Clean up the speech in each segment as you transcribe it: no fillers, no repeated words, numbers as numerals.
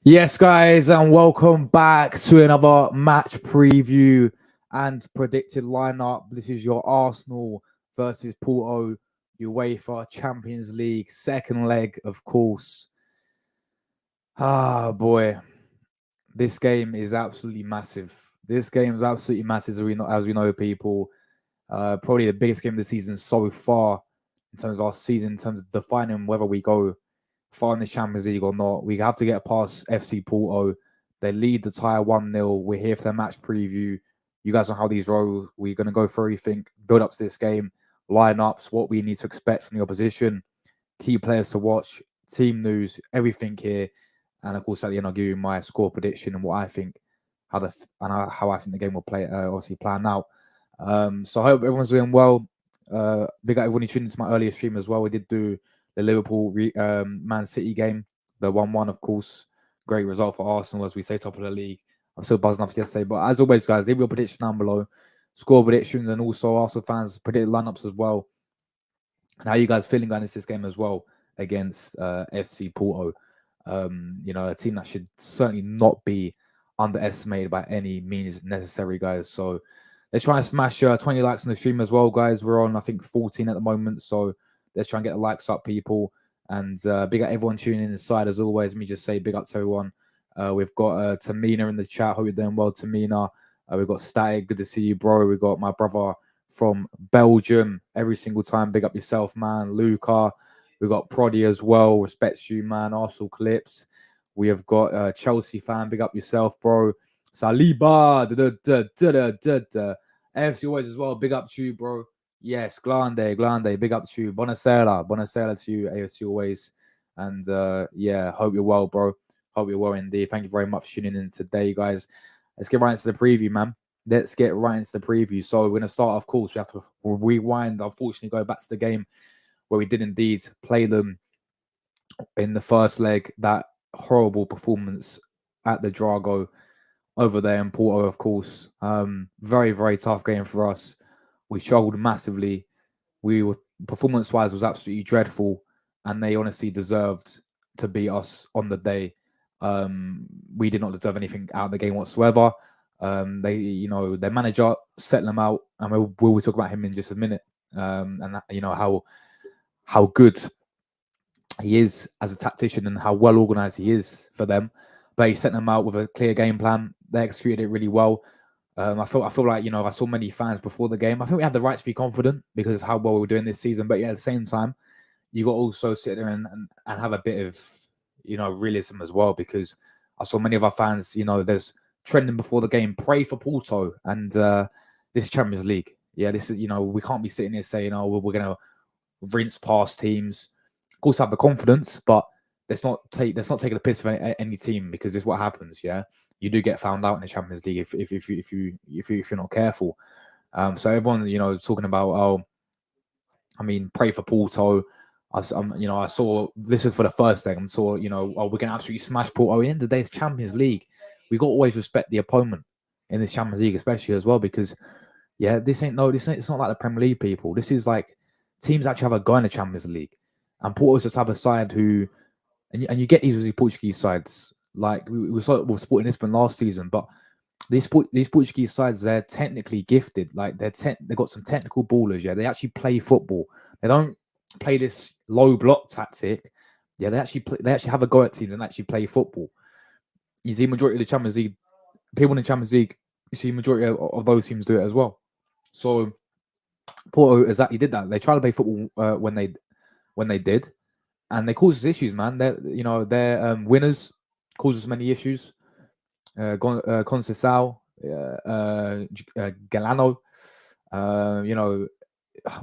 Yes, guys, and welcome back to another match preview and predicted lineup. This is your Arsenal versus Porto UEFA Champions League second leg, of course. Ah, boy, this game is absolutely massive. This game is absolutely massive, as we know, people. Probably the biggest game of the season so far in terms of our season, in terms of defining whether we go far in the Champions League or not. We have to get past FC Porto. They lead the tie 1-0. We're here for the match preview. You guys know how these roll. We're going to go through everything, build up to this game, lineups, what we need to expect from the opposition, key players to watch, team news, everything here. And of course, at the end, I'll give you my score prediction and what I think, how I think the game will play, obviously plan out. So I hope everyone's doing well. Big up everyone who tuned into my earlier stream as well. We did do the Liverpool Man City game, the 1-1, of course. Great result for Arsenal, as we say, top of the league. I'm still buzzing off yesterday. But as always, guys, leave your predictions down below. Score predictions and also Arsenal fans predict lineups as well. And how you guys feeling going into this game as well against FC Porto? A team that should certainly not be underestimated by any means necessary, guys. So let's try and smash 20 likes on the stream as well, guys. We're on, I think, 14 at the moment. So let's try and get the likes up, people. And big up everyone tuning in inside as always. Let me just say big up to everyone. We've got Tamina in the chat. Hope you're doing well, Tamina. We've got Static. Good to see you, bro. We've got my brother from Belgium every single time. Big up yourself, man. Luca. We've got Proddy as well. Respects you, man. Arsenal Clips. We have got Chelsea fan. Big up yourself, bro. Saliba. AFC always as well. Big up to you, bro. Yes, Glande. Big up to you. Buonasera to you, AFC always. And hope you're well, bro. Hope you're well indeed. Thank you very much for tuning in today, guys. Let's get right into the preview, man. Let's get right into the preview. So we're going to start, of course. We have to rewind, unfortunately, go back to the game where we did indeed play them in the first leg. That horrible performance at the Drago over there in Porto, of course. Very, very tough game for us. We struggled massively. We were performance-wise was absolutely dreadful, and they honestly deserved to beat us on the day. We did not deserve anything out of the game whatsoever. Their manager set them out, and we'll talk about him in just a minute. And how good he is as a tactician and how well organized he is for them. But he sent them out with a clear game plan. They executed it really well. I feel like I saw many fans before the game. I think we had the right to be confident because of how well we were doing this season. But yeah, at the same time, you got to also sit there and have a bit of realism as well, because I saw many of our fans. There's trending before the game. Pray for Porto, and this is Champions League. Yeah, this is we can't be sitting here saying, oh, we're gonna rinse past teams. Of course, have the confidence, but let's not take the piss for any team, because this is what happens. Yeah, you do get found out in the Champions League if you're not careful. So everyone talking about pray for Porto. I saw this is for the first leg. I saw we're gonna absolutely smash Porto. At the end of the day, it's Champions League. We got to always respect the opponent in the Champions League, especially as well, because it's not like the Premier League, people. This is like teams actually have a go in the Champions League, and Porto's the type of side who, and you get these Portuguese sides, like we saw it with Sporting Lisbon last season, but these Portuguese sides, they're technically gifted. Like they've got some technical ballers. Yeah, they actually play football. They don't play this low block tactic. Yeah, they actually have a go at teams and actually play football. You see, majority of the Champions League people in the Champions League, you see majority of those teams do it as well. So Porto exactly did that. They tried to play football when they did, and they caused us issues, man. Their winners caused us many issues. Conceição, Galano.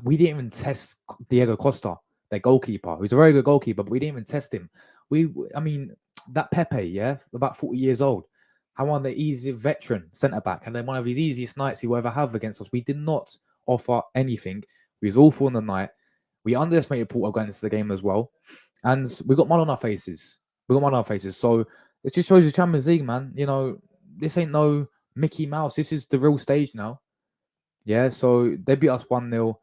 We didn't even test Diego Costa, their goalkeeper, who's a very good goalkeeper, but we didn't even test him. That Pepe, yeah, about 40 years old, how one of the easiest veteran centre back, and then one of his easiest nights he will ever have against us. We did not offer anything. We was awful in the night. We underestimated Porto going into the game as well, and we got mud on our faces. So it just shows you Champions League, man. This ain't no Mickey Mouse. This is the real stage now. Yeah, so they beat us 1-0.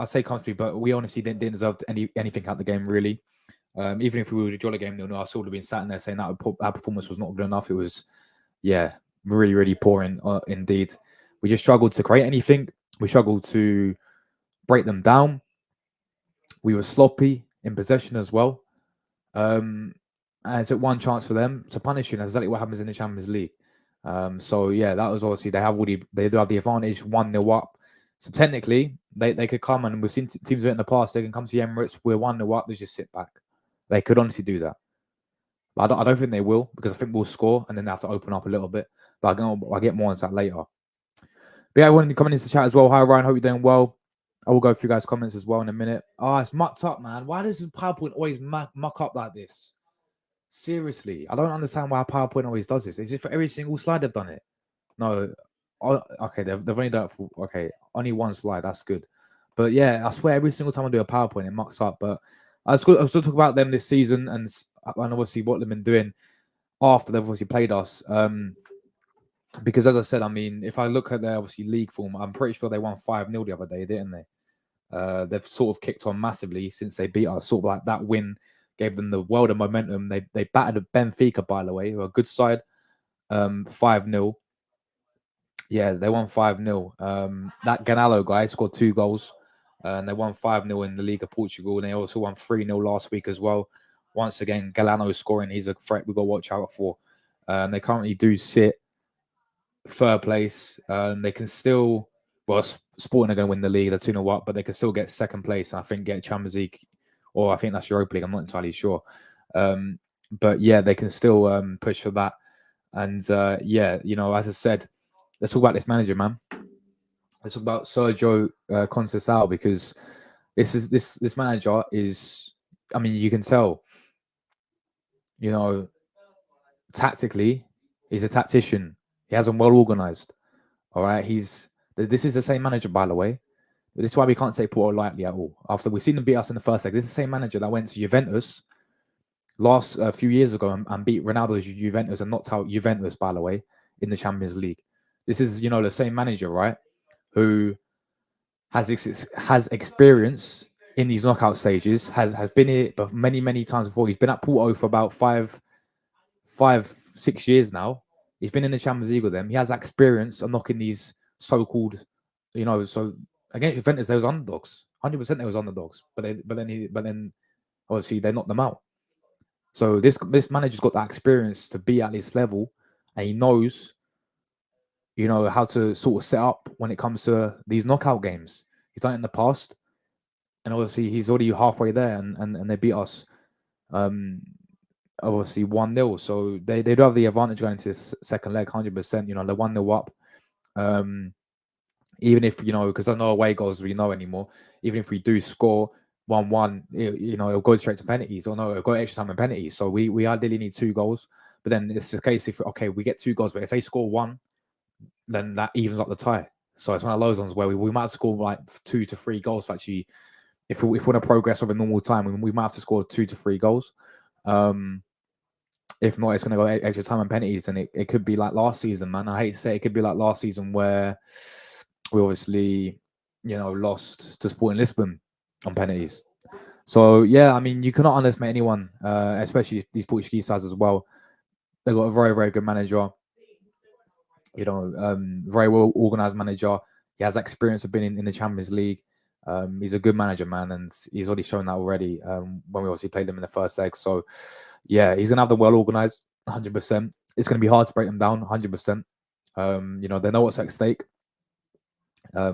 I say comfortably, but we honestly didn't deserve anything out of the game, really. Even if we would have drawn a game 0-0, I still would have been sat in there saying that our performance was not good enough. It was, yeah, really, really poor indeed. We just struggled to create anything. We struggled to break them down. We were sloppy in possession as well. And it took one chance for them to punish you. And that's exactly what happens in the Champions League. So yeah, that was obviously they do have the advantage 1-0 up. So technically, they could come, and we've seen teams do it in the past. They can come to the Emirates, we're 1-0 up, they just sit back. They could honestly do that. But I don't think they will, because I think we'll score and then they have to open up a little bit. But I'll get more on that later. But yeah, everyone coming into the chat as well. Hi Ryan, hope you're doing well. I will go through guys' comments as well in a minute. Oh, it's mucked up, man. Why does PowerPoint always muck up like this? Seriously, I don't understand why PowerPoint always does this. Is it for every single slide they've done it? No. Okay, they've only done it for, okay, only one slide. That's good. But yeah, I swear every single time I do a PowerPoint, it mucks up. But I'll still talk about them this season and obviously what they've been doing after they've obviously played us. Because as I said, I mean, if I look at their obviously league form, I'm pretty sure they won 5-0 the other day, didn't they? They've sort of kicked on massively since they beat us. Sort of like that win gave them the world of momentum. They battered Benfica, by the way, who are a good side. 5-0. Yeah, they won 5-0. That Ganalo guy scored 2 goals. And they won 5-0 in the League of Portugal. And they also won 3-0 last week as well. Once again, Galano scoring. He's a threat we've got to watch out for. They currently do sit third place. They can still, well, Sporting are going to win the league. They're 2-0 up, but they can still get second place. And I think get Champions League, or I think that's Europa League. I'm not entirely sure. But yeah, they can still push for that. And yeah, you know, as I said, let's talk about this manager, man. Let's talk about Sergio Conceição, because this manager is, I mean, you can tell, you know, tactically, he's a tactician. He has them well organized. All right, this is the same manager, by the way. This is why we can't take Porto lightly at all. After we've seen them beat us in the first leg, this is the same manager that went to Juventus last few years ago and beat Ronaldo's Juventus and knocked out Juventus, by the way, in the Champions League. This is, you know, the same manager, right? Who has experience in these knockout stages, has been here but many times before. He's been at Porto for about 6 years now. He's been in the Champions League with them. He has experience of knocking these so-called, you know, so against Juventus, they was underdogs. 100% they was underdogs. But then obviously they knocked them out. So this manager's got that experience to be at this level, and he knows, you know, how to sort of set up when it comes to these knockout games. He's done it in the past, and obviously he's already halfway there, and they beat us. Obviously 1-0. So they do have the advantage going into this second leg, 100%. You know, they're 1-0 up. Even if, you know, because I know away goals we know anymore, even if we do score 1-1, you know, it'll go straight to penalties, or no, it'll go extra time and penalties. So we ideally need 2 goals. But then it's the case if, okay, we get 2 goals, but if they score 1, then that evens up the tie. So it's one of those ones where we might have to score like 2 to 3 goals to actually, if we want to progress over normal time, we might have to score 2 to 3 goals. If not, it's going to go extra time and penalties, and it could be like last season, man. I hate to say it could be like last season where we obviously, you know, lost to Sporting Lisbon on penalties. So yeah, I mean, you cannot underestimate anyone, especially these Portuguese sides as well. They've got a very, very good manager. You know, very well organized manager. He has experience of being in the Champions League. He's a good manager, man, and he's already shown that already when we obviously played them in the first leg. So yeah, he's gonna have them well organized, 100%. It's gonna be hard to break them down, 100%. You know, they know what's at stake. I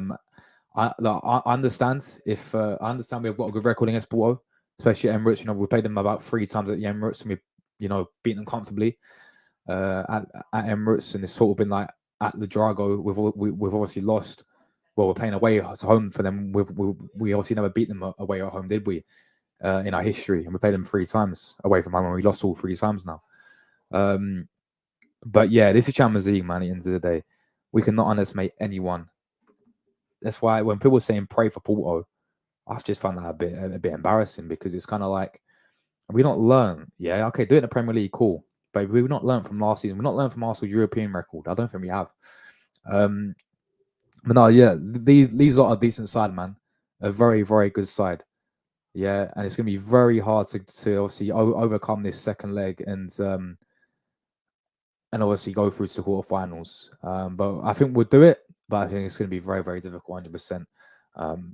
understand if I understand we've got a good record against Porto, especially at Emirates. You know, we played them about 3 times at the Emirates, and we, you know, beat them comfortably at Emirates, and it's sort of been like at the Drago. We've obviously lost. Well, we're playing away at home for them. We obviously never beat them away at home, did we? In our history, and we played them 3 times away from home, and we lost all 3 times now. But yeah, this is Champions League, man. At the end of the day, we cannot underestimate anyone. That's why when people are saying pray for Porto, I've just found that a bit embarrassing, because it's kind of like, we not learn. Yeah, okay, do it in the Premier League, cool, but we've not learned from last season. We've not learned from Arsenal's European record. I don't think we have. But no, yeah, these are a decent side, man. A very, very good side. Yeah, and it's going to be very hard to obviously overcome this second leg and obviously go through to the quarterfinals. But I think we'll do it. But I think it's going to be very, very difficult, 100%.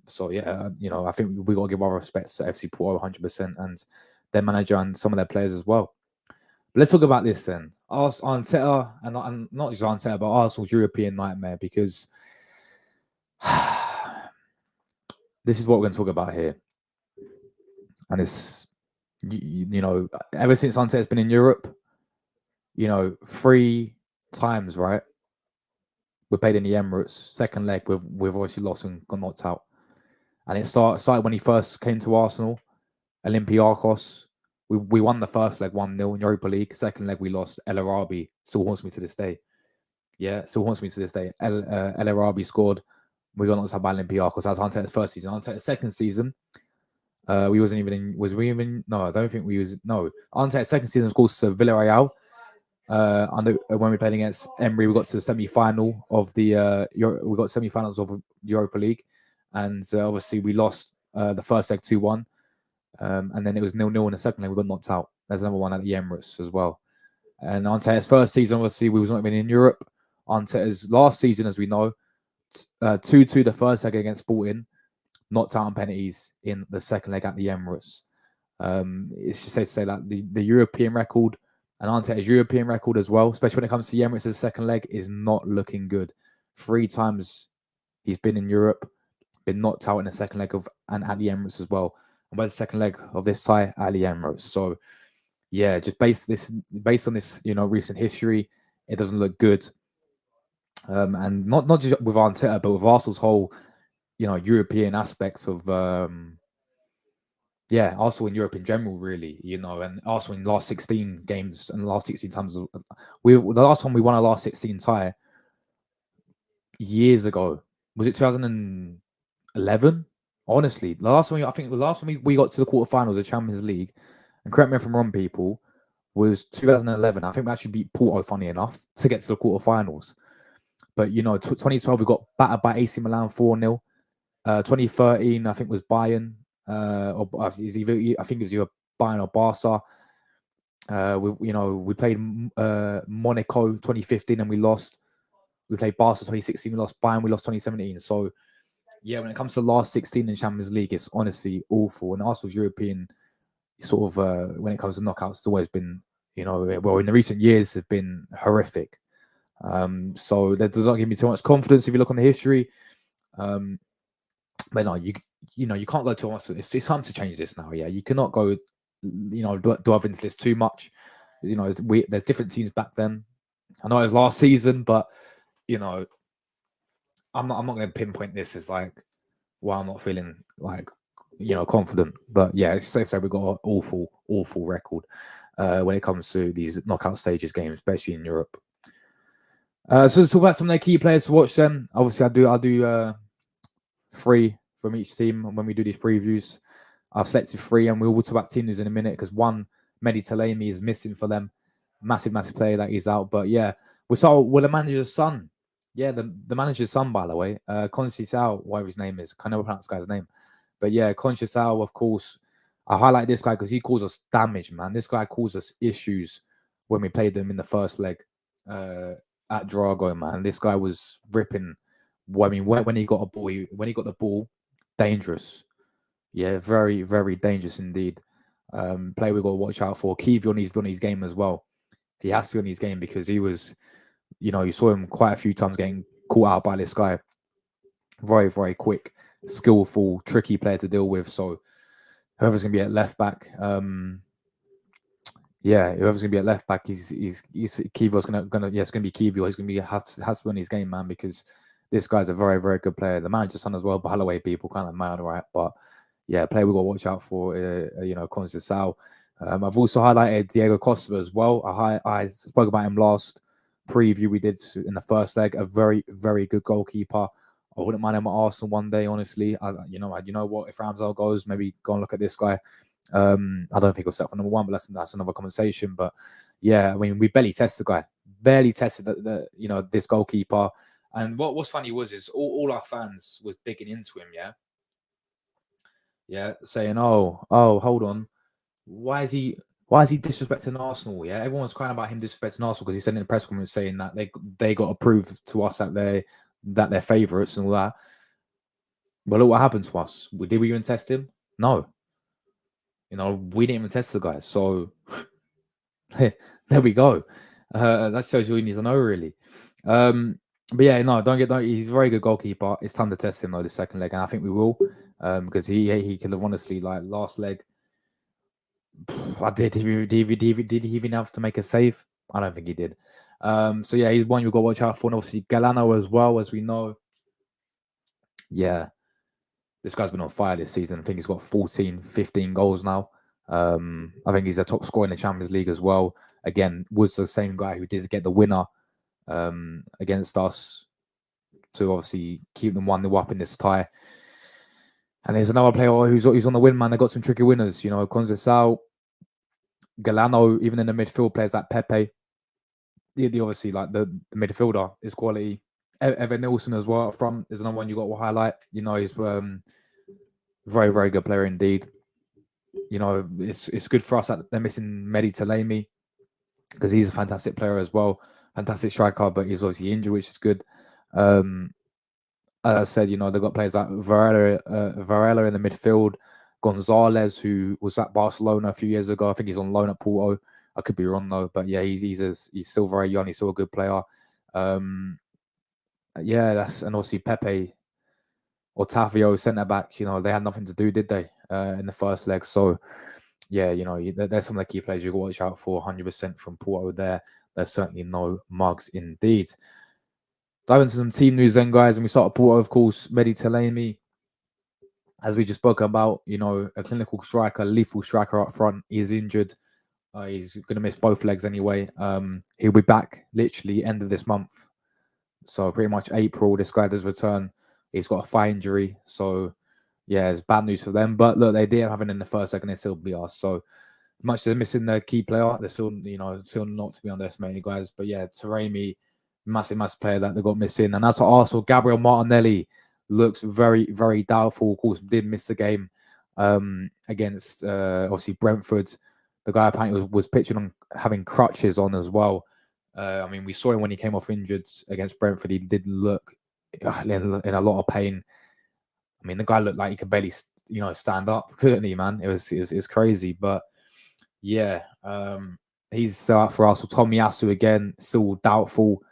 So yeah, I think we got to give our respects to FC Porto 100% and their manager and some of their players as well. But let's talk about this then. Arteta and not just Arteta, but Arsenal's European nightmare, because this is what we're going to talk about here. And it's, ever since Arteta's been in Europe, 3 times, right? We played in the Emirates. Second leg, we've obviously lost and got knocked out. And it started when he first came to Arsenal, Olympiacos. We won the first leg 1-0 in Europa League. Second leg, we lost. El Arabi still haunts me to this day. Yeah, still haunts me to this day. El Arabi scored. We got knocked out by Olympiacos. That was Arteta's first season. Arteta's second season, we wasn't even in. Was we even? No, I don't think we was. No, Arteta's second season, of course, to Villarreal. When we played against Emery, we got to the semi-final of the we got semi-finals of Europa League, and obviously we lost the first leg 2-1, and then it was 0-0 in the second leg. We got knocked out. There's another one at the Emirates as well. And Arteta's first season, obviously, we was not even in Europe. Arteta's last season, as we know, 2-2 the first leg against Sporting, knocked out on penalties in the second leg at the Emirates. It's just safe to say that the European record and Arteta's European record as well, especially when it comes to the Emirates' second leg, is not looking good. 3 times he's been in Europe, been knocked out in the second leg and at the Emirates as well. And where's the second leg of this tie? At the Emirates. So yeah, just based on this, recent history, it doesn't look good. And not just with Arteta, but with Arsenal's whole, European aspects of Arsenal in Europe in general, really, and Arsenal in the last 16 games and the last 16 times. The last time we won our last 16 tie years ago, was it 2011? Honestly, the last time we got to the quarterfinals of Champions League, and correct me if I'm wrong, people, was 2011. I think we actually beat Porto, funny enough, to get to the quarterfinals. But 2012 we got battered by AC Milan 4-0. 2013 I think was Bayern. Or I think it was either Bayern or Barca. We played Monaco 2015 and we lost. We played Barca 2016, we lost. Bayern, we lost 2017. So yeah, when it comes to the last 16 in Champions League, it's honestly awful. And Arsenal's European sort of when it comes to knockouts, it's always been, in the recent years have been horrific. So that does not give me too much confidence if you look on the history. But no, you can't go too much. It's time to change this now. Yeah, you cannot go, delve into this too much. There's different teams back then. I know it was last season, but I'm not going to pinpoint this as like why I'm not feeling like confident. But yeah, say we've got an awful record when it comes to these knockout stages games, especially in Europe. So let's talk about some of their key players to watch. Then obviously I do 3 from each team when we do these previews. I've selected 3, and we'll talk about team news in a minute because one, Mehdi Talemi, is missing for them. Massive player that he's out. But yeah, we saw with the manager's son. Yeah, the manager's son, by the way, Conceição, whatever his name is. I can never pronounce this guy's name. But yeah, Conceição, of course. I highlight this guy because he caused us damage, man. This guy caused us issues when we played them in the first leg at Drago, man. This guy was ripping. I mean, when he got the ball, dangerous. Yeah, very, very dangerous indeed. Player we got to watch out for. Kiwior needs to be on his game as well. He has to be on his game because he was, you saw him quite a few times getting caught out by this guy. Very, very quick, skillful, tricky player to deal with. So whoever's going to be at left back, whoever's going to be at left back, he's Kiwior's going to it's going to be Kiwior. He's going to be has to be on his game, man, because this guy's a very, very good player. The manager's son as well, by the way, people kind of mad, right? But yeah, player we've got to watch out for, Conceição. I've also highlighted Diego Costa as well. I spoke about him last preview we did in the first leg. A very, very good goalkeeper. I wouldn't mind him at Arsenal one day, honestly. You know what? If Ramsdale goes, maybe go and look at this guy. I don't think he'll set for number 1, but that's another conversation. But yeah, I mean, we barely tested the guy. Barely tested this goalkeeper. And what's funny is all our fans was digging into him, yeah. yeah, saying, "Oh, hold on, why is he disrespecting Arsenal?" Yeah, everyone's crying about him disrespecting Arsenal because he said in the press conference saying that they got to prove to us that they're favourites and all that. But look what happened to us. Did we even test him? No. We didn't even test the guy. So there we go. That shows you all you need to know, really. But yeah, no, don't. He's a very good goalkeeper. It's time to test him though, the second leg, and I think we will, because he could have honestly, like, last leg. Did he even have to make a save? I don't think he did. So yeah, he's one you've got to watch out for, and obviously Galano as well, as we know. Yeah, this guy's been on fire this season. I think he's got 14, 15 goals now. I think he's a top scorer in the Champions League as well. Again, was the same guy who did get the winner against us to obviously keep them 1-0 up in this tie. And there's another player who's on the win, man. They got some tricky winners, Conceição, Galano, even in the midfield, players like Pepe. The obviously, like, the midfielder is quality. Evan Nilsson as well up front is another one you got to highlight. He's very, very good player indeed. It's good for us that they're missing Mehdi Talemi because he's a fantastic player as well, fantastic striker, but he's obviously injured, which is good. As I said, they've got players like Varela in the midfield, Gonzalez, who was at Barcelona a few years ago. I think he's on loan at Porto. I could be wrong though, but yeah, he's still very young. He's still a good player. Yeah, and obviously Pepe or Tavio centre back. They had nothing to do, did they, in the first leg? So yeah, there's some of the key players you got to watch out for. 100% from Porto there. There's certainly no mugs indeed. Dive into some team news then, guys. And we start at Porto, of course. Mehdi Talemi, as we just spoke about, a clinical striker, lethal striker up front. He is injured. He's going to miss both legs anyway. He'll be back literally end of this month. So pretty much April, this guy does return. He's got a thigh injury. So yeah, it's bad news for them. But look, they did have him in the first leg and they still beat us. So much as they're missing their key player, they're still, still not to be underestimated, guys. But yeah, Taremi, massive player that they got missing. And as for Arsenal, Gabriel Martinelli looks very, very doubtful. Of course, did miss the game against obviously Brentford. The guy apparently was pitching on having crutches on as well. I mean, we saw him when he came off injured against Brentford. He did look in a lot of pain. I mean, the guy looked like he could barely, stand up, couldn't he, man? It was crazy. But yeah, he's out for Arsenal. Tomiyasu again, still doubtful.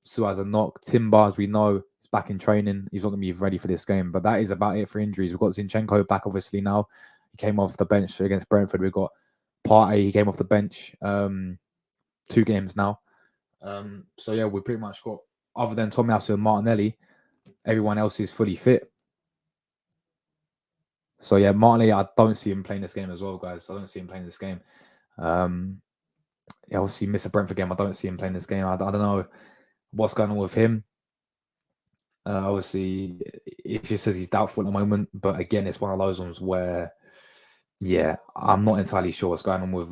Still has a knock. Timber, as we know, is back in training. He's not going to be ready for this game. But that is about it for injuries. We've got Zinchenko back, obviously, now. He came off the bench against Brentford. We've got Partey. He came off the bench 2 games now. So yeah, we pretty much got, other than Tomiyasu and Martinelli, everyone else is fully fit. So yeah, Martinelli, I don't see him playing this game as well, guys. I don't see him playing this game. Yeah, obviously miss a Brentford game. I don't see him playing this game. I don't know what's going on with him. Obviously, it just says he's doubtful at the moment. But again, it's one of those ones where, yeah, I'm not entirely sure what's going on with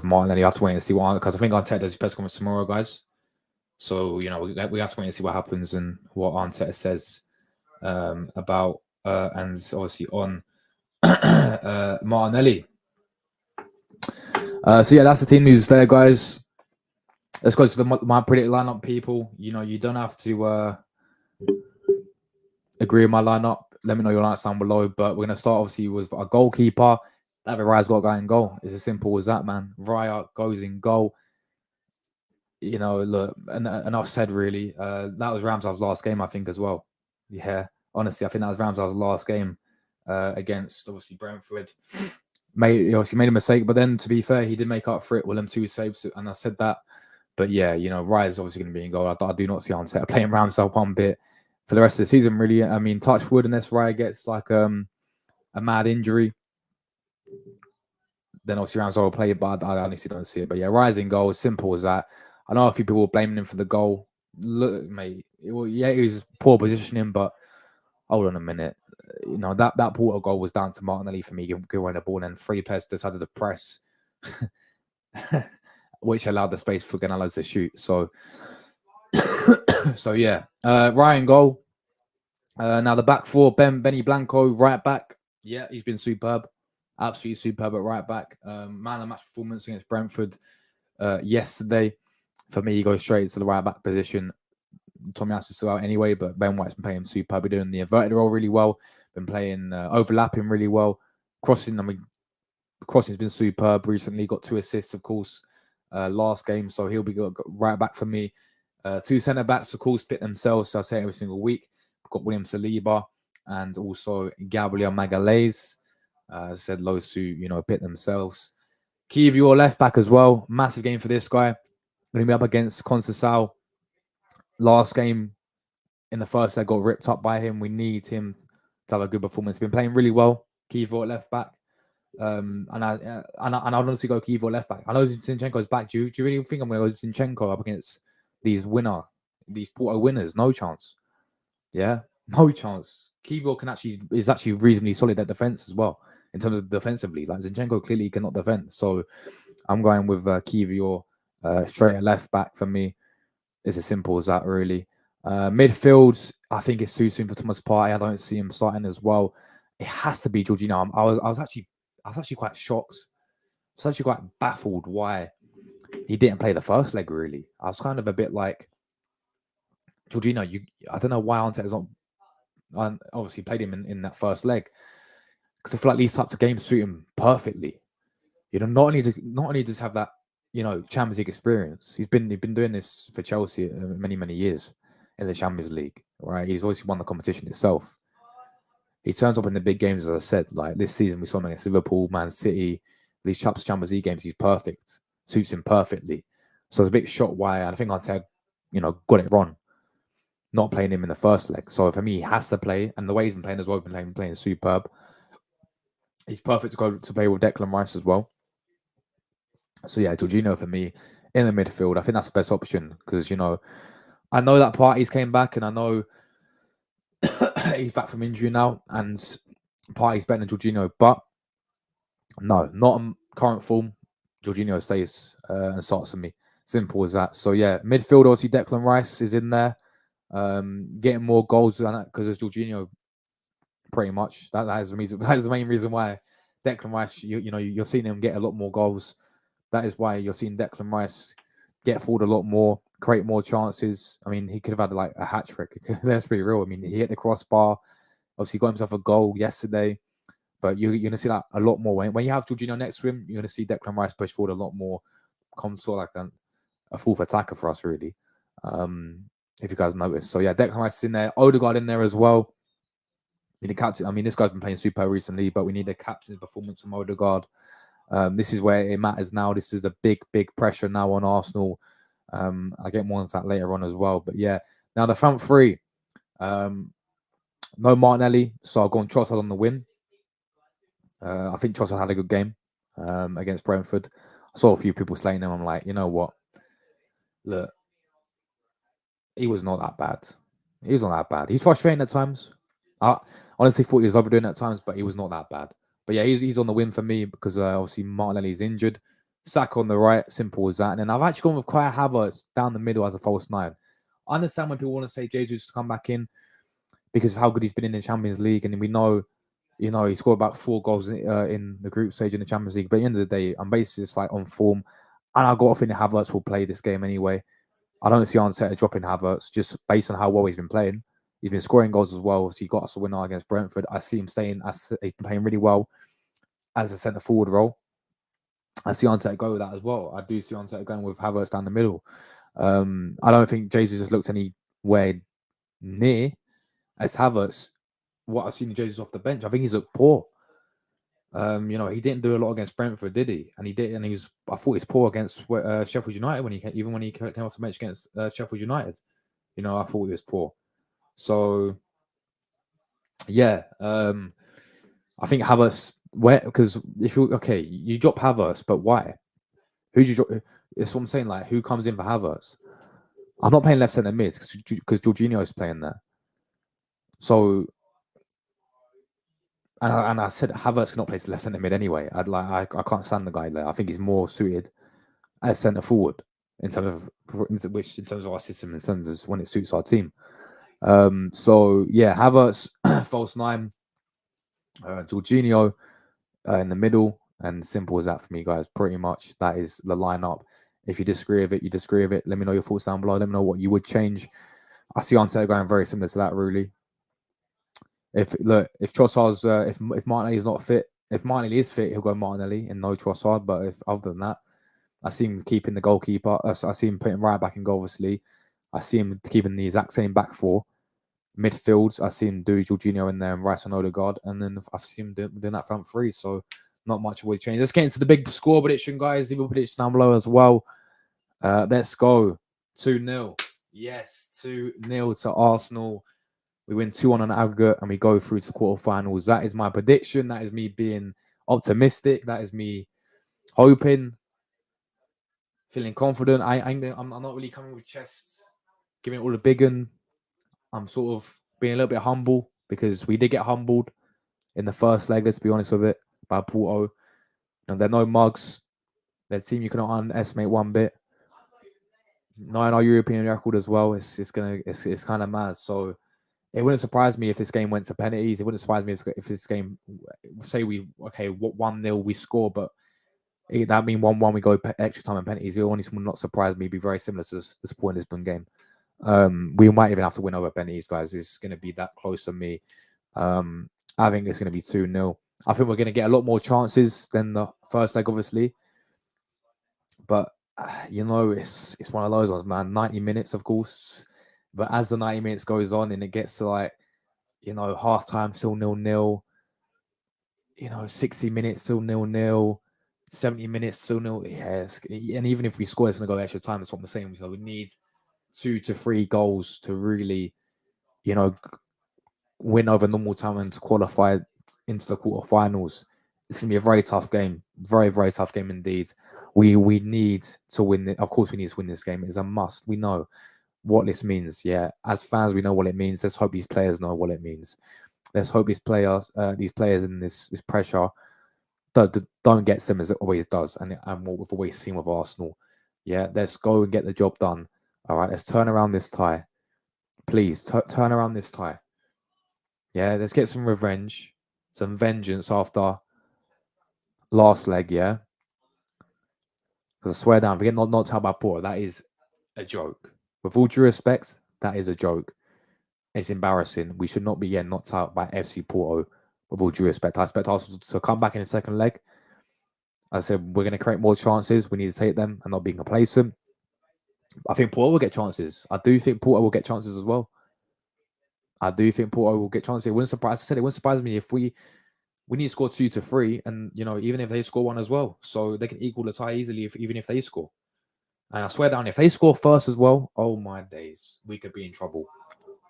Martinelli. You have to wait and see what, because I think Arteta does his press conference tomorrow, guys. So we have to wait and see what happens and what Arteta says about and obviously on Martinelli. So yeah, that's the team news there, guys. Let's go to my predicted lineup, people. You don't have to agree with my lineup. Let me know your lineup down below. But we're gonna start obviously with a goalkeeper. David Raya's got a guy in goal. It's as simple as that, man. Raya goes in goal. Look, enough said, really. That was Ramsdale's last game, I think, as well. Yeah, honestly, I think that was Ramsdale's last game against, obviously, Brentford. He obviously made a mistake, but then, to be fair, he did make up for it with them 2 saves, and I said that. But yeah, Raya's obviously going to be in goal. I do not see Arteta playing Ramsdale one bit for the rest of the season, really. I mean, touch wood, unless Raya gets like a mad injury, then obviously Ramsdale will play it, but I honestly don't see it. But yeah, Raya's in goal, simple as that. I know a few people were blaming him for the goal. Look, mate, it was poor positioning, but hold on a minute. That Porto goal was down to Martinelli for me, giving the ball, and then 3 players decided to press, which allowed the space for Ganello to shoot. So, so yeah, Ryan goal. Now the back four, Benny Blanco, right back. Yeah, he's been superb. Absolutely superb at right back. Man of match performance against Brentford yesterday. For me, he goes straight to the right back position. Tommy Asu still out anyway, but Ben White's been playing superb. Been doing the inverted role really well. Been playing overlapping really well. Crossing, I mean, Crossing's been superb recently. Got 2 assists, of course, last game. So he'll be got right back for me. 2 centre backs, of course, pit themselves. So I say every single week. We've got William Saliba and also Gabriel Magalhaes. As I said, those who pit themselves. Kiwior left back as well. Massive game for this guy. Going to be up against Conceição. Last game in the first leg got ripped up by him. We need him to have a good performance. Been playing really well. Kiwior left back. And I'd honestly go Kiwior left back. I know Zinchenko's back. Do you really think I'm going to go Zinchenko up against these Porto winners? No chance. Yeah, no chance. Kiwior is actually reasonably solid at defense as well in terms of defensively. Like Zinchenko clearly cannot defend. So I'm going with Kiwior straight at left back for me. It's as simple as that, really. Midfield, I think it's too soon for Thomas Partey. I don't see him starting as well. It has to be Jorginho. I was actually quite shocked. I was actually quite baffled why he didn't play the first leg, really. I was kind of a bit like, Jorginho, I don't know why Arteta's not obviously played him in that first leg. Because I feel like these types of games suit him perfectly. Not only does have that, Champions League experience. He's been doing this for Chelsea many years in the Champions League, right? He's obviously won the competition itself. He turns up in the big games, as I said. Like this season, we saw him against Liverpool, Man City. These Champions League games, he's perfect. Suits him perfectly. So I was a bit shocked why. I think Arteta, got it wrong, not playing him in the first leg. So for me, he has to play, and the way he's been playing as well, playing superb. He's perfect to go to play with Declan Rice as well. So yeah, Jorginho for me in the midfield. I think that's the best option because I know that Partey's came back, and I know he's back from injury now, and Partey's better than Jorginho. But no, not in current form. Jorginho stays and starts for me. Simple as that. So yeah, midfield obviously Declan Rice is in there, getting more goals than that because it's Jorginho. Pretty much that is the reason. That is the main reason why Declan Rice. You're seeing him get a lot more goals. That is why you're seeing Declan Rice get forward a lot more, create more chances. I mean, he could have had like a hat trick. That's pretty real. I mean, he hit the crossbar. Obviously, got himself a goal yesterday. But you're going to see that a lot more. When you have Jorginho next to him, you're going to see Declan Rice push forward a lot more. Come sort of like a fourth attacker for us, really. If you guys notice. So, yeah, Declan Rice is in there. Odegaard in there as well. The captain. I mean, this guy's been playing super recently, but we need a captain's performance from Odegaard. This is where it matters now. This is a big pressure now on Arsenal. I'll get more on that later on as well. But yeah, now the front three. No Martinelli, so I'll go on Trossard on the win. I think Trossard had a good game against Brentford. I saw a few people slaying him. I'm like, you know what? Look, he was not that bad. He was not that bad. He's frustrating at times. I honestly thought he was overdoing at times, but he was not that bad. But yeah, he's on the win for me because obviously Martinelli's injured. Saka on the right, simple as that. And then I've actually gone with Kai Havertz down the middle as a false nine. I understand when people want to say Jesus to come back in because of how good he's been in the Champions League, and we know, he scored about 4 goals in the group stage in the Champions League. But at the end of the day, I'm basically just like on form, and I got a feeling Havertz will play this game anyway. I don't see Arteta dropping Havertz just based on how well he's been playing. He's been scoring goals as well. So he got us a winner against Brentford. I see him staying as he's been playing really well as a centre forward role. I see Arteta go with that as well. I do see Arteta going with Havertz down the middle. I don't think Jesus has looked anywhere near as Havertz. What I've seen of Jesus off the bench, I think he's looked poor. He didn't do a lot against Brentford, did he? And he did, and I thought he was poor against Sheffield United when he came off the bench against Sheffield United. I thought he was poor. So, yeah, I think Havertz. Because if you drop Havertz, but why? Who do you drop? That's what I'm saying. Like, who comes in for Havertz? I'm not playing left centre mid because Jorginho is playing there. So, and I said Havertz cannot play left centre mid anyway. I can't stand the guy there. I think he's more suited as centre forward in terms of our system, in terms of when it suits our team. So yeah, Havertz, false nine, Jorginho in the middle, and simple as that for me, guys. Pretty much that is the lineup. If you disagree with it, you disagree with it. Let me know your thoughts down below. Let me know what you would change. I see Arteta going very similar to that, really. If Trossard's if Martinelli is not fit, if Martinelli is fit, he'll go Martinelli and no Trossard. But if other than that, I see him keeping the goalkeeper. I see him putting right back in goal, obviously. I see him keeping the exact same back four. Midfields, I see him do Jorginho in there and Rice and Odegaard. And then I've seen him doing that front three. So not much will change. Let's get into the big score prediction, guys. Leave a prediction down below as well. Let's go. 2-0. Yes, 2-0 to Arsenal. We win 2-1 on aggregate and we go through to quarterfinals. That is my prediction. That is me being optimistic. That is me hoping, feeling confident. I'm not really coming with chests, giving it all the big one. I'm sort of being a little bit humble because we did get humbled in the first leg, let's be honest with it, by Porto. They're no mugs. They're a team you cannot underestimate one bit. Knowing our European record as well, it's kind of mad. So it wouldn't surprise me if this game went to penalties. It wouldn't surprise me if this game, say 1-0 we score, but that mean 1-1 we go extra time and penalties. It only would not surprise me. It'd be very similar to the Sporting Lisbon game. We might even have to win over penalties, guys. It's going to be that close to me. I think it's going to be 2-0. I think we're going to get a lot more chances than the first leg, obviously. But, it's one of those ones, man. 90 minutes, of course. But as the 90 minutes goes on and it gets to half time still 0-0, 60 minutes still 0-0, 70 minutes still 0. Yes. And even if we score, it's going to go extra time. That's what I'm saying. So we need 2 to 3 goals to really, win over normal time and to qualify into the quarterfinals. It's going to be a very tough game. Very, very tough game indeed. We need to win it. Of course, we need to win this game. It's a must. We know what this means. Yeah, as fans, we know what it means. Let's hope these players know what it means. Let's hope these players and this pressure don't get them as it always does, and what we've always seen with Arsenal. Yeah, let's go and get the job done. All right, let's turn around this tie. Please turn around this tie. Yeah, let's get some revenge, some vengeance after last leg. Yeah, because I swear down, forget not talk about Porto. That is a joke. With all due respect, that is a joke. It's embarrassing. We should not be getting knocked out by FC Porto. With all due respect, I expect Arsenal to come back in the second leg. I said we're going to create more chances. We need to take them and not being complacent. I think Porto will get chances. I do think Porto will get chances as well. I do think Porto will get chances. It wouldn't surprise me if we need to score 2 to 3, and even if they score one as well, so they can equal the tie easily. Even if they score, and I swear down, if they score first as well, oh my days, we could be in trouble.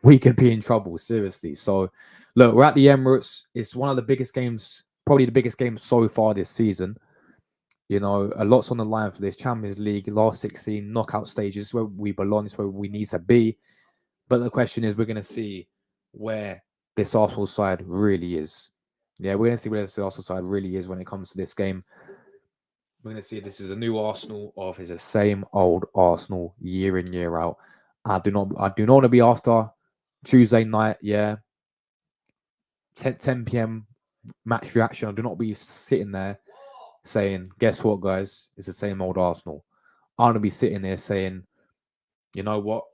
We could be in trouble, seriously. So, look, we're at the Emirates. It's one of the biggest games, probably the biggest game so far this season. A lot's on the line for this Champions League, last 16 knockout stages, where we belong. It's where we need to be. But the question is, we're going to see where this Arsenal side really is. Yeah, we're going to see where this Arsenal side really is when it comes to this game. We're going to see if this is a new Arsenal or if it's the same old Arsenal year in, year out. I do not want to be after Tuesday night, 10 p.m. match reaction. I do not be sitting there saying, guess what, guys? It's the same old Arsenal. I want to be sitting there saying, you know what?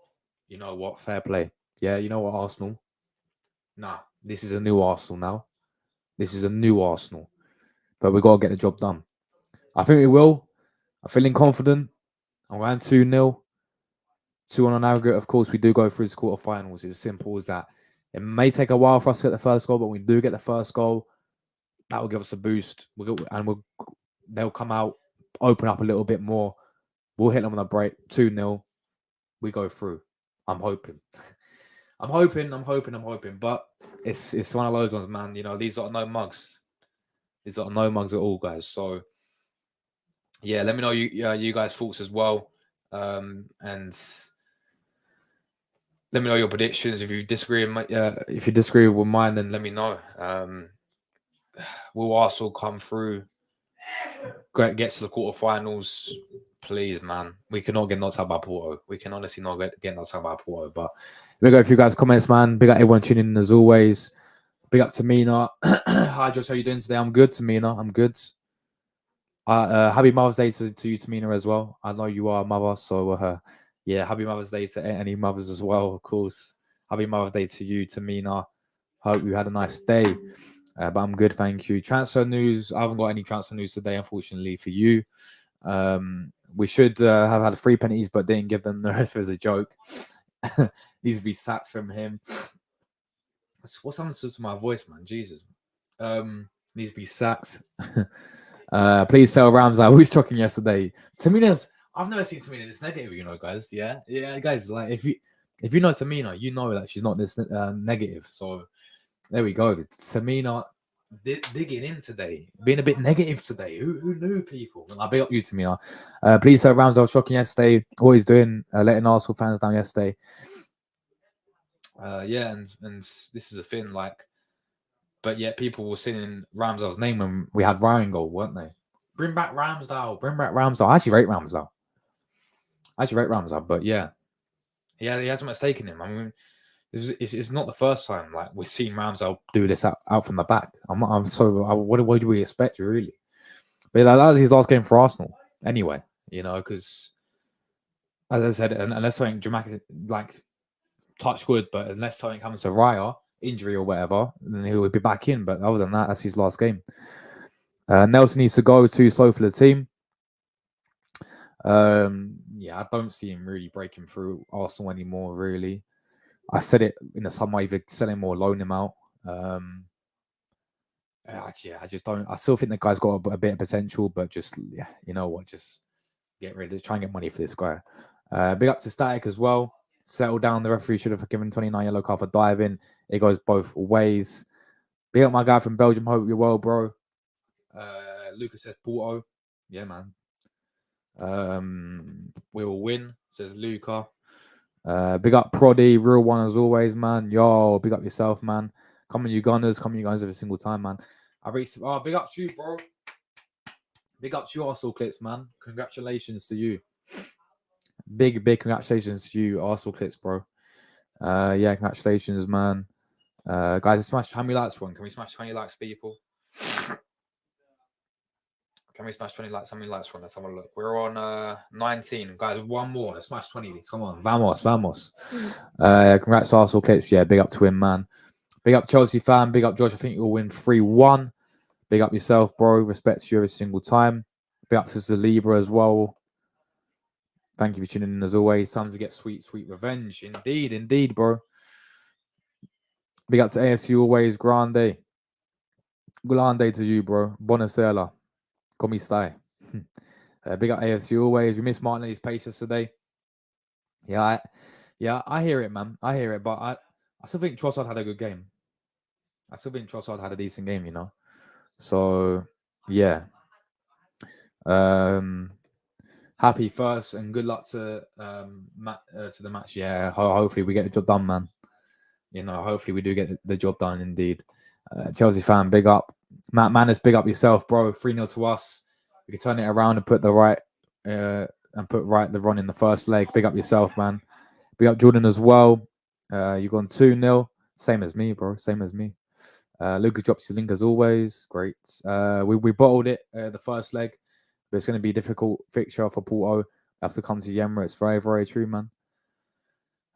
Fair play. Yeah, you know what, Arsenal? Nah, this is a new Arsenal now. This is a new Arsenal. But we've got to get the job done. I think we will. I'm feeling confident. I'm going 2-0. 2-1 on aggregate. Of course, we do go through the quarterfinals. It's as simple as that. It may take a while for us to get the first goal, but when we do get the first goal, that will give us a boost. They'll come out, open up a little bit more. We'll hit them on a break. 2-0. We go through. I'm hoping. I'm hoping. But it's one of those ones, man. These are no mugs. These are no mugs at all, guys. So, yeah, let me know you guys' thoughts as well. And let me know your predictions. If you disagree with mine, then let me know. Will Arsenal come through get to the quarterfinals, please, man. We cannot get knocked out by Porto. We can honestly not get knocked out by Porto. But we go a few guys' comments, man. Big up everyone tuning in as always. Big up to Mina. Hi, Josh. How you doing today? I'm good, Tamina. I'm good. Happy Mother's Day to you, Tamina, as well. I know you are a mother, so yeah, happy Mother's Day to any mothers as well, of course. Happy Mother's Day to you, Tamina. Hope you had a nice day. But I'm good, thank you. Transfer news. I haven't got any transfer news today, unfortunately, for you. We should have had 3 penalties, but didn't give them the rest as a joke. Needs to be sacked from him. What's happened to my voice, man? Jesus. Needs to be sacked. Please tell Rams I was talking yesterday. Tamina's. I've never seen Tamina this negative, you know, guys. Yeah, guys. Like if you know Tamina, you know that she's not this negative. So there we go. Tamina digging in today, being a bit negative today. Who knew, people? I big up you, Tamina. Please tell Rams I was shocking yesterday. What he's doing, letting Arsenal fans down yesterday. Yeah, and this is a thing, like, but yet people were singing Ramsdale's name when we had Ryan goal, weren't they? Bring back Ramsdale, bring back Ramsdale. I actually rate Ramsdale, but yeah, he has a mistake in him. I mean, it's not the first time like we've seen Ramsdale do this out from the back. What do we expect, really? But that was his last game for Arsenal, anyway. You know, because as I said, unless something dramatic, like touch wood, but unless something comes to Raya, injury or whatever, then he would be back in. But other than that, that's his last game. Nelson needs to go too slow for the team. Yeah, I don't see him really breaking through Arsenal anymore, really. I said it in some way, either sell him or loan him out. Actually, I just don't. I still think the guy's got a bit of potential, but just, yeah, you know what? Just get rid of this. Try and get money for this guy. Big up to Static as well. Settle down. The referee should have given 29 yellow card for diving. It goes both ways. Big up my guy from Belgium. Hope you're well, bro. Lucas says Porto. Yeah, man. We will win, says Luca. Big up Proddy, real one as always, man. Yo, big up yourself, man. Come on, you Gunners. Come on, you guys, every single time, man. Big up to you, bro. Big up to you, Arsenal Clips, man. Congratulations to you. Big congratulations to you, Arsenal Clips, bro. Yeah, congratulations, man. Guys, smash how many likes one? Can we smash 20 likes, people? Can we smash 20 likes? How many likes one? Let's have a look. We're on 19. Guys, one more. Let's smash 20. Come on. Vamos. Congrats, Arsenal Clips. Yeah, big up to him, man. Big up Chelsea fan. Big up George. I think you'll win 3-1. Big up yourself, bro. Respect to you every single time. Big up to Zalibra as well. Thank you for tuning in as always. Time to get sweet revenge. Indeed, bro. Big up to AFC always. Grande to you, bro. Buonasera. Come stai. Big up AFC always. We missed Martinelli's pace yesterday. Yeah, I hear it, man. I hear it, but I still think Trossard had a good game. I still think Trossard had a decent game, you know. So yeah. Happy first and good luck to the match. Yeah, hopefully we get the job done, man. You know, hopefully we do get the job done. Indeed. Chelsea fan, big up. Matt Manners, big up yourself, bro. 3-0 to us. We can turn it around and put the run in the first leg. Big up yourself, man. Big up Jordan as well. You gone 2-0. Same as me, bro. Same as me. Luca drops his link as always. Great. We bottled it the first leg, but it's going to be a difficult fixture for Porto. Have to come to the Emirates. Very, very true, man.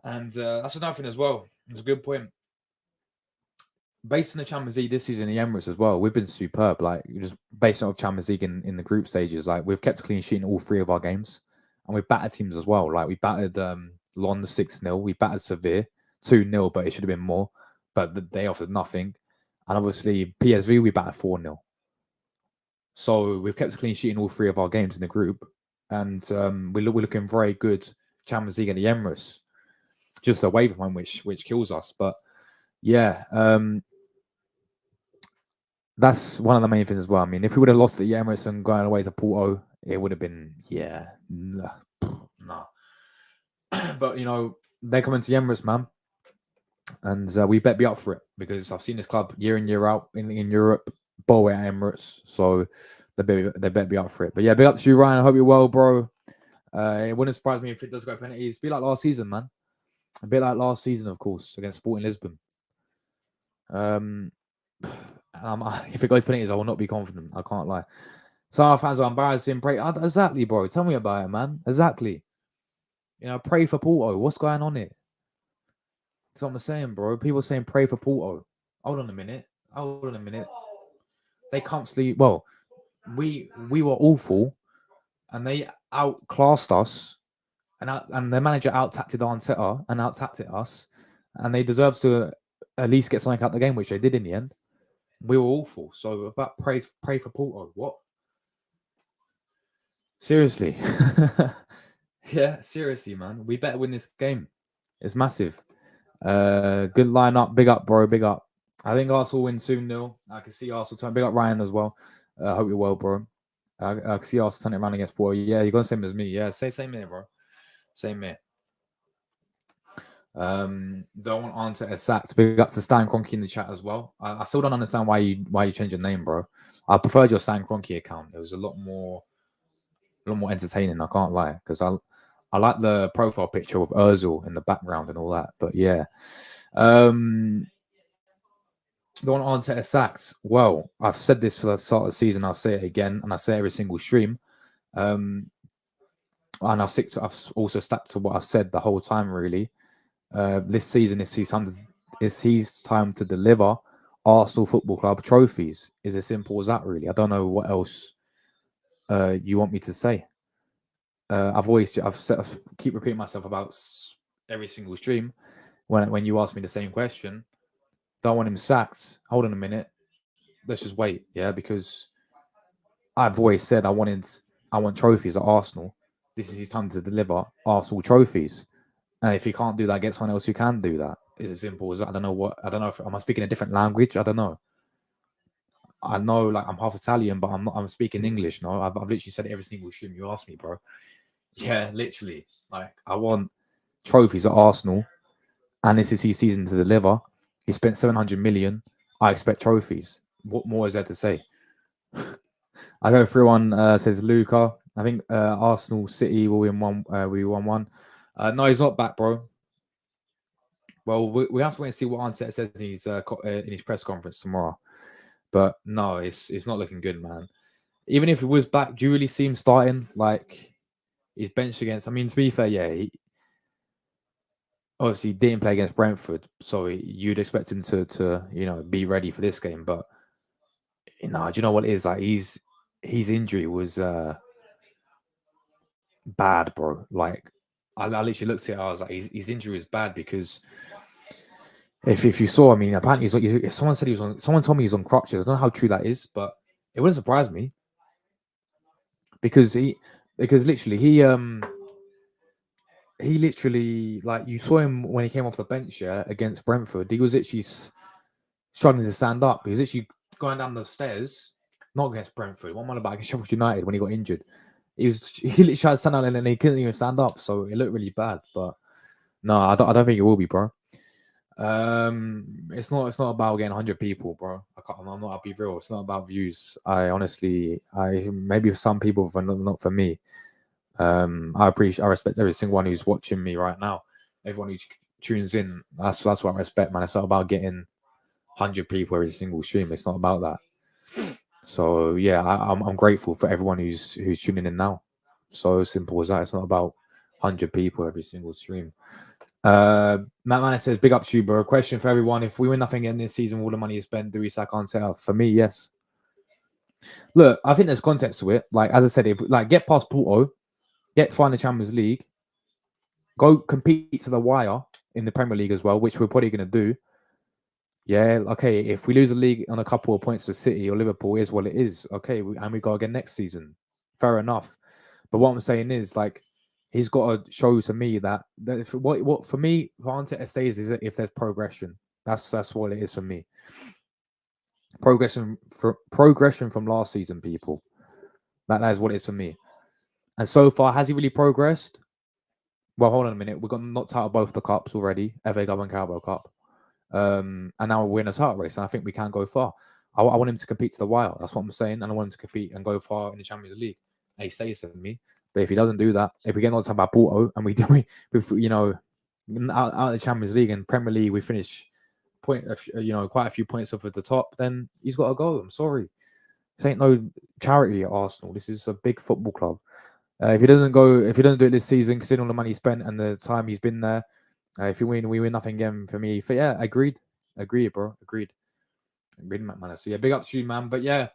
And that's another thing as well. It's a good point. Based on the Champions League this season, the Emirates as well, we've been superb. Like, just based on Champions League in the group stages, like we've kept a clean sheet in all 3 of our games, and we've battered teams as well. Like we battered London 6-0, we battered Seville 2-0, but it should have been more. But they offered nothing, and obviously PSV we battered 4-0. So we've kept a clean sheet in all 3 of our games in the group, and we're looking very good Champions League in the Emirates. Just away from home, which kills us. But yeah, that's one of the main things as well. I mean, if we would have lost at the Emirates and gone away to Porto, it would have been, no. But, you know, they're coming to the Emirates, man. And we bet be up for it because I've seen this club year in, year out in Europe, bowl at Emirates. So They better be up for it. But yeah, big up to you, Ryan. I hope you're well, bro. It wouldn't surprise me if it does go penalties. Be like last season, man. A bit like last season, of course, against Sporting Lisbon. If it goes penalties, I will not be confident. I can't lie. Some of our fans are embarrassing. Pray exactly, bro. Tell me about it, man. Exactly. Pray for Porto. What's going on here? That's what I'm saying, bro. People saying pray for Porto. Hold on a minute. They constantly. Well, we were awful, and they outclassed us, and their manager out-tacted Arteta and out-tacted us, and they deserve to at least get something out of the game, which they did in the end. We were awful. So about pray for Porto. What? Seriously. Yeah, seriously, man. We better win this game. It's massive. Good lineup. Big up, bro. Big up. I think Arsenal win 2-0. I can see Arsenal turn. Big up Ryan as well. Hope you're well, bro. I can see Arsenal turn it around against Porto. Yeah, you're going to same as me. Yeah, same here, bro. Same here. Don't want answer as sacked. Big up to Stan Kroenke in the chat as well. I still don't understand why you changed your name, bro. I preferred your Stan Kroenke account. It was a lot more entertaining. I can't lie, because I like the profile picture of Özil in the background and all that. But yeah, don't want answer as sacked. Well, I've said this for the start of the season. I'll say it again, and I say it every single stream. And I've also stuck to what I said the whole time, really. This season is his time to deliver Arsenal Football Club trophies. Is as simple as that, really. I don't know what else you want me to say. I've keep repeating myself about every single stream when you ask me the same question. Don't want him sacked. Hold on a minute. Let's just wait, yeah, because I've always said I want trophies at Arsenal. This is his time to deliver Arsenal trophies. And if he can't do that, get someone else who can do that. It's as simple as that. I don't know if am I speaking a different language? I don't know. I know, like, I'm half Italian, but I'm speaking English. No, I've literally said every single stream you asked me, bro. Yeah, literally. Like, I want trophies at Arsenal, and this is his season to deliver. He spent 700 million. I expect trophies. What more is there to say? I go through one. Says Luca. I think Arsenal City will win one. We won one. No, he's not back, bro. Well, we have to wait and see what Arteta says in his press conference tomorrow. But no, it's not looking good, man. Even if he was back, do you really see him starting? Like, he's benched against. I mean, to be fair, yeah, he obviously didn't play against Brentford, so you'd expect him to be ready for this game. But do you know what it is? Like, his injury was bad, bro. Like, I literally looked at it. I was like, his injury was bad because if you saw, I mean, apparently someone said someone told me he's on crutches. I don't know how true that is, but it wouldn't surprise me because literally he literally, like, you saw him when he came off the bench, yeah, against Brentford. He was literally struggling to stand up. He was literally going down the stairs, not against Brentford. One man about against Sheffield United when he got injured. He literally tried to stand up and then he couldn't even stand up. So it looked really bad. But no, I don't think it will be, bro. It's not about getting 100 people, bro. I'm not. I'll be real. It's not about views. I honestly, maybe for some people, but not for me. I respect every single one who's watching me right now. Everyone who tunes in. That's what I respect, man. It's not about getting 100 people every single stream. It's not about that. So yeah, I'm grateful for everyone who's tuning in now. So simple as that. It's not about 100 people every single stream. Matt Mann says, big up to you, bro. Question for everyone: if we win nothing in this season, all the money is spent, do we sack Arteta? For me, yes. Look, I think there's context to it. Like, as I said, if get past Porto, find the Champions League, go compete to the wire in the Premier League as well, which we're probably going to do. Yeah, okay. If we lose the league on a couple of points to City or Liverpool, is what it is. Okay, and we go again next season. Fair enough. But what I'm saying is, like, he's got to show to me that what for me, Arteta stays is if there's progression. That's what it is for me. Progression from last season, people. That is what it is for me. And so far, has he really progressed? Well, hold on a minute. We've got knocked out of both the cups already, FA Cup and Carabao Cup. And now we're in a title race, and I think we can go far. I want him to compete to the wire. That's what I'm saying. And I want him to compete and go far in the Champions League. And he stays with me. But if he doesn't do that, if we get on to talk about Porto and we you know, out of the Champions League and Premier League, we finish quite a few points off at the top, then he's got to go. I'm sorry. This ain't no charity at Arsenal. This is a big football club. If he doesn't do it this season, considering all the money he spent and the time he's been there, if we win nothing again for me. Yeah, agreed, bro, agreed, man. So yeah, big up to you, man. But yeah,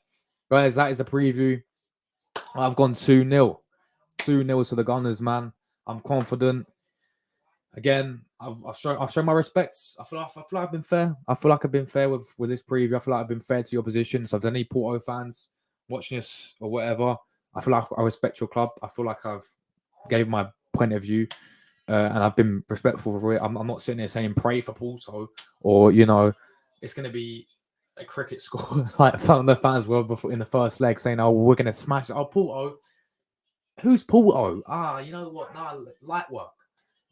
guys, that is a preview. I've gone 2-0, 2-0 to the Gunners, man. I'm confident. Again, I've shown my respects. I feel like I've been fair. I feel like I've been fair with this preview. I feel like I've been fair to your position. So if there's any Porto fans watching this or whatever, I feel like I respect your club. I feel like I've gave my point of view, and I've been respectful for it. I'm not sitting there saying pray for Porto or it's going to be a cricket score like the fans were before in the first leg saying, "Oh, we're going to smash it." Oh, Porto. Who's Porto? You know what? Nah, light work.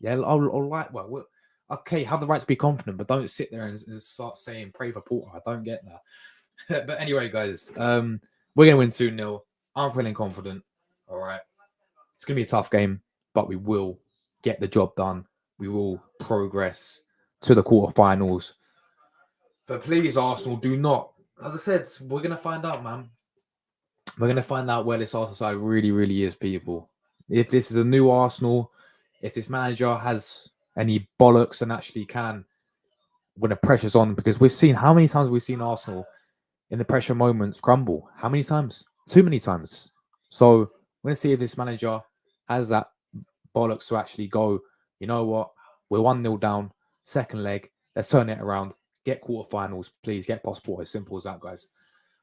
Yeah, I'll light work. Okay, have the right to be confident, but don't sit there and start saying pray for Porto. I don't get that. But anyway, guys, we're gonna win 2-0. I'm feeling confident. All right. It's gonna be a tough game, but we will get the job done. We will progress to the quarterfinals. But please, Arsenal, do not. As I said, we're gonna find out, man. We're gonna find out where this Arsenal side really, really is, people. If this is a new Arsenal, if this manager has any bollocks and actually can, when the pressure's on, because we've seen how many times we've seen Arsenal in the pressure moments crumble. How many times? Too many times. So we're gonna see if this manager has that bollocks to actually go, you know what? We're 1-0 down, second leg. Let's turn it around. Get quarterfinals, please. Get passport. As simple as that, guys.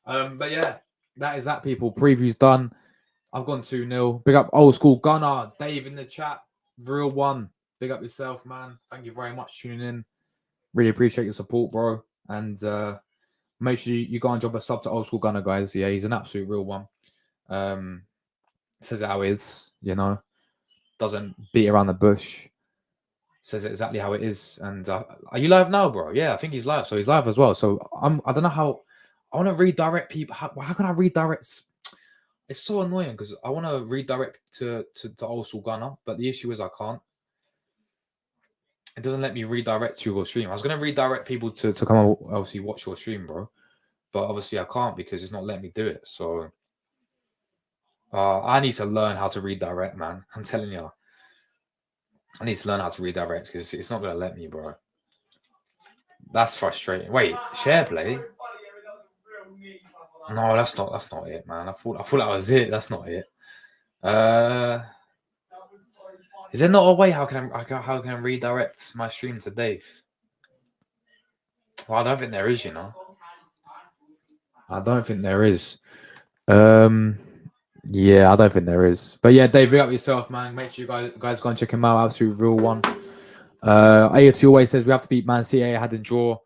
But yeah, that is that, people. Preview's done. I've gone 2-0. Big up old school Gunner, Dave in the chat. Real one. Big up yourself, man. Thank you very much for tuning in. Really appreciate your support, bro. And make sure you go and drop a sub to old school Gunner, guys. Yeah, he's an absolute real one. Says it how it is, doesn't beat around the bush. Says it exactly how it is. And are you live now, bro? Yeah, I think he's live. So he's live as well. So I don't know how. I want to redirect people. How can I redirect? It's so annoying because I want to redirect to old school Gunner, but the issue is I can't. It doesn't let me redirect to your stream. I was going to redirect people to come and obviously watch your stream, bro. But obviously I can't because it's not letting me do it. So I need to learn how to redirect, man. I'm telling you. I need to learn how to redirect because it's not going to let me, bro. That's frustrating. Wait, share play? No, that's not it, man. I thought that was it. That's not it. Is there not a way how can I redirect my stream to Dave? Well, I don't think there is, I don't think there is. Yeah, I don't think there is. But yeah, Dave, big up yourself, man. Make sure you guys go and check him out. Absolute real one. AFC always says we have to beat Man City. I had a draw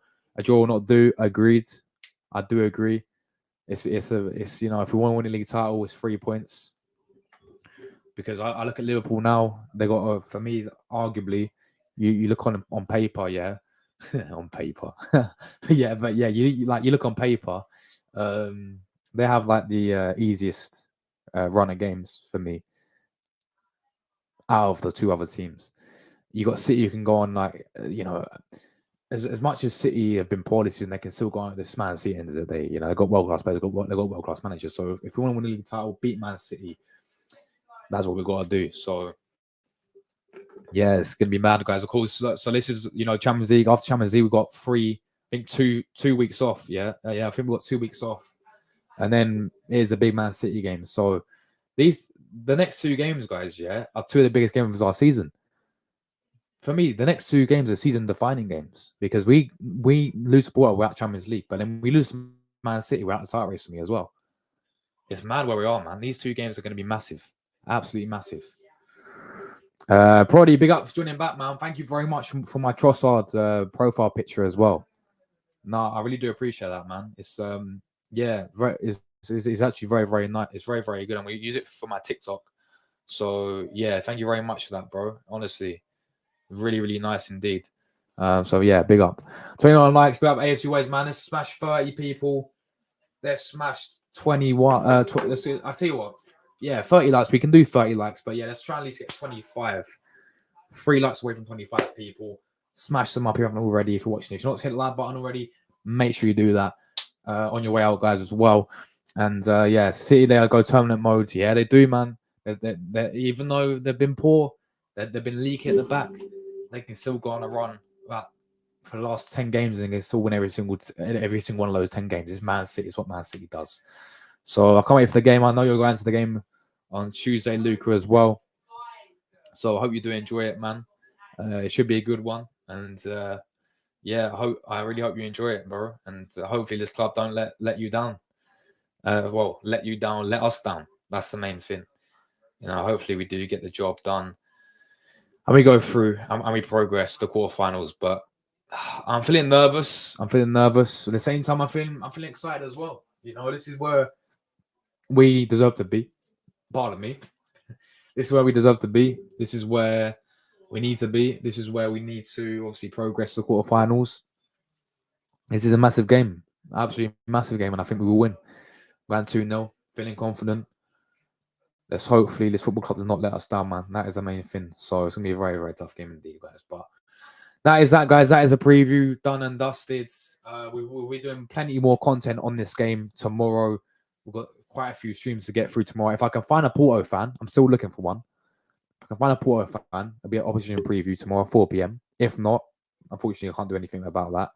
will not do. Agreed. I do agree. It's if we want to win the league title, it's 3 points. Because I look at Liverpool now, they got for me, arguably, you look on paper, yeah, on paper, but yeah, you look on paper, they have like the easiest run of games for me out of the two other teams. You got City, you can go on as much as City have been poor this season, they can still go on this Man City at the end of the day. They got world class players, they got world class managers. So if we want to win the league title, beat Man City. That's what we've got to do. So, yeah, it's going to be mad, guys. Of course. So this is, Champions League. After Champions League, we've got two weeks off. Yeah. I think we've got 2 weeks off. And then here's a big Man City game. So the next 2 games, guys, yeah, are 2 of the biggest games of our season. For me, the next 2 games are season-defining games because we lose to Porto, we're out Champions League. But then we lose to Man City, we're out the title race for me as well. It's mad where we are, man. These 2 games are going to be massive. Absolutely massive. Prodi, big up for joining back, man. Thank you very much for my Trossard profile picture as well. No, I really do appreciate that, man. It's it's actually very, very nice. It's very, very good, and we use it for my TikTok. So yeah, thank you very much for that, bro. Honestly, really, really nice indeed. So yeah, big up. 21 likes, big up AFC Ways, man. Let's smash 30 people. Let's smash 21. Let's see, I'll tell you what. Yeah, 30 likes. We can do 30 likes, but yeah, let's try at least get 25. 3 likes away from 25 people. Smash them up if you haven't already. If you're watching this, you're not hit the like button already, make sure you do that on your way out, guys, as well. And yeah, City, they go tournament mode. Yeah, they do, man. Even though they've been poor, they've been leaky at the back, they can still go on a run. But for the last 10 games, and they still win every single one of those 10 games. It's Man City. It's what Man City does. So I can't wait for the game. I know you're going to the game on Tuesday, Luca, as well. So I hope you do enjoy it, man. It should be a good one, and yeah, I really hope you enjoy it, bro. And hopefully this club don't let you down. Well, let you down, let us down. That's the main thing. You know, hopefully we do get the job done, and we go through and we progress to quarterfinals. But I'm feeling nervous. I'm feeling nervous. At the same time, I'm feeling excited as well. You know, this is where we deserve to be. Pardon me. This is where we deserve to be. This is where we need to be. This is where we need to obviously progress to quarterfinals. This is a massive game, absolutely massive game, and I think we will win. Ran 2-0, feeling confident. Let's hopefully this football club does not let us down, man. That is the main thing. So it's gonna be a very, very tough game indeed, guys. But that is that, guys. That is a preview done and dusted. We'll be doing plenty more content on this game tomorrow. We've got quite a few streams to get through tomorrow. If I can find a Porto fan, I'm still looking for one. If I can find a Porto fan, there'll be an opposition preview tomorrow, 4 p.m. If not, unfortunately, I can't do anything about that.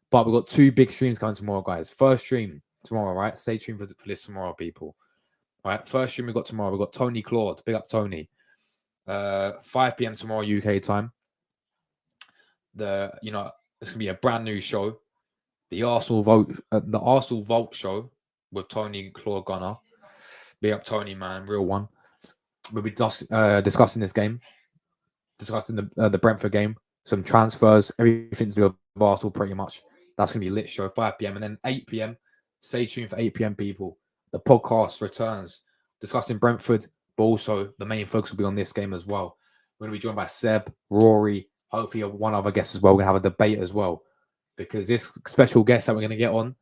But we've got 2 big streams coming tomorrow, guys. First stream tomorrow, right? Stay tuned for this tomorrow, people. All right, first stream we got tomorrow. We've got Tony Claude. Big up Tony. 5 p.m. tomorrow, UK time. It's gonna be a brand new show. The Arsenal Vault show with Tony Claude Gunner. Big up Tony, man, real one. We'll be discussing this game, discussing the Brentford game, some transfers, everything to do with Arsenal, pretty much. That's gonna be a lit show, 5 p.m. and then 8 p.m. Stay tuned for 8 p.m. people. The podcast returns, discussing Brentford, but also the main focus will be on this game as well. We're gonna be joined by Seb, Rory, hopefully one other guest as well. We're gonna have a debate as well, because this special guest that we're gonna get on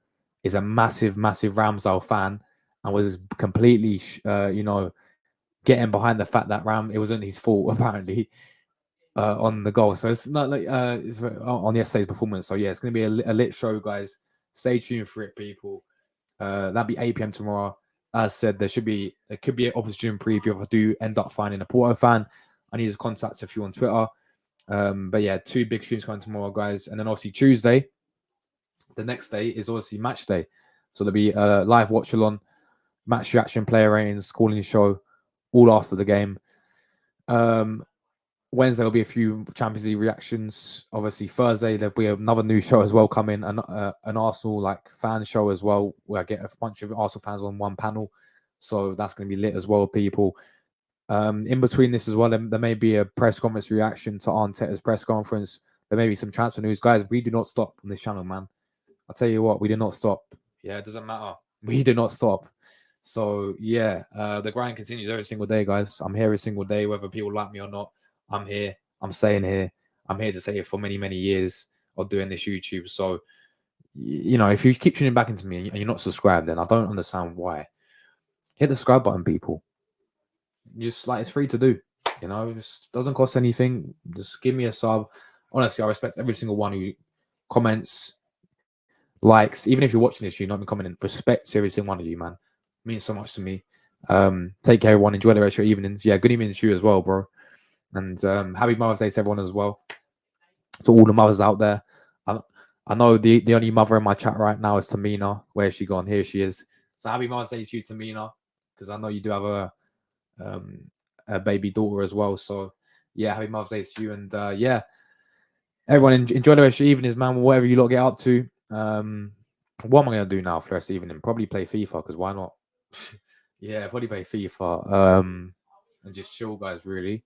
is a massive, massive Ramsdale fan and was completely, getting behind the fact that it wasn't his fault apparently. On the goal, so it's not like it's on yesterday's performance. So yeah, it's going to be a lit show, guys. Stay tuned for it, people. That'll be 8 p.m. tomorrow. As said, there could be an opposition preview if I do end up finding a Porto fan. I need to contact a few on Twitter. But yeah, 2 big streams coming tomorrow, guys, and then obviously Tuesday. The next day is obviously match day, so there'll be a live watch along, match reaction, player ratings, calling show, all after the game. Wednesday will be a few Champions League reactions. Obviously, Thursday there'll be another new show as well coming, an Arsenal fan show as well, where I get a bunch of Arsenal fans on one panel. So that's going to be lit as well, people. In between this as well, there may be a press conference reaction to Arteta's press conference. There may be some transfer news, guys. We do not stop on this channel, man. I'll tell you what, we do not stop. Yeah, it doesn't matter. We do not stop. So yeah, the grind continues every single day, guys. I'm here every single day, whether people like me or not. I'm here. I'm staying here. I'm here to stay here for many, many years of doing this YouTube. So, if you keep tuning back into me and you're not subscribed, then I don't understand why. Hit the subscribe button, people. Just it's free to do. It doesn't cost anything. Just give me a sub. Honestly, I respect every single one who comments, likes. Even if you're watching this, you're not even commenting. Respect every single one of you, man. It means so much to me. Take care, everyone. Enjoy the rest of your evenings. Yeah, good evenings to you as well, bro. And happy Mother's Day to everyone as well. To all the mothers out there. I know the only mother in my chat right now is Tamina. Where's she gone? Here she is. So happy Mother's Day to you, Tamina, because I know you do have a baby daughter as well. So yeah, happy Mother's Day to you. And yeah, everyone enjoy the rest of your evenings, man. Whatever you lot get up to. What am I going to do now for the rest of the evening? Probably play FIFA, because why not? Yeah, probably play FIFA. And just chill, guys, really.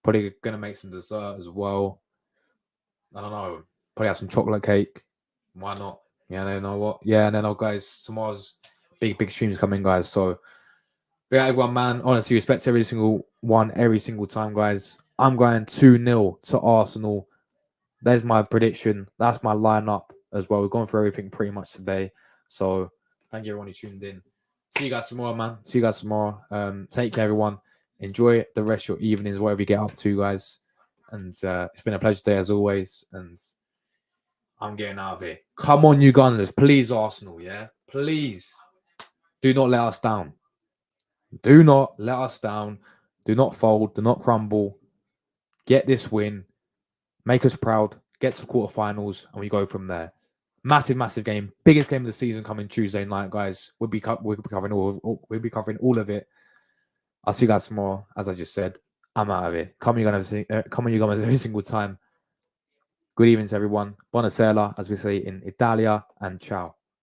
Probably gonna make some dessert as well. I don't know. Probably have some chocolate cake. Why not? Yeah, you know what? Yeah, and then guys, tomorrow's big streams coming, guys. So big out everyone, man. Honestly, respect every single one, every single time, guys. I'm going 2-0 to Arsenal. There's my prediction. That's my lineup as well. We've gone through everything pretty much today. So Thank you everyone who tuned in. See you guys tomorrow, man. See you guys tomorrow. Take care, everyone. Enjoy the rest of your evenings, whatever you get up to, guys. And it's been a pleasure today as always. And I'm getting out of here. Come on, you Gunners. Please, Arsenal, yeah? Please. Do not let us down. Do not let us down. Do not fold. Do not crumble. Get this win. Make us proud. Get to quarterfinals, and we go from there. Massive, massive game. Biggest game of the season coming Tuesday night, guys. We'll be covering all of it. I'll see you guys tomorrow. As I just said, I'm out of here. Come on, you guys every single time. Good evening to everyone. Buonasera, as we say in Italia, and ciao.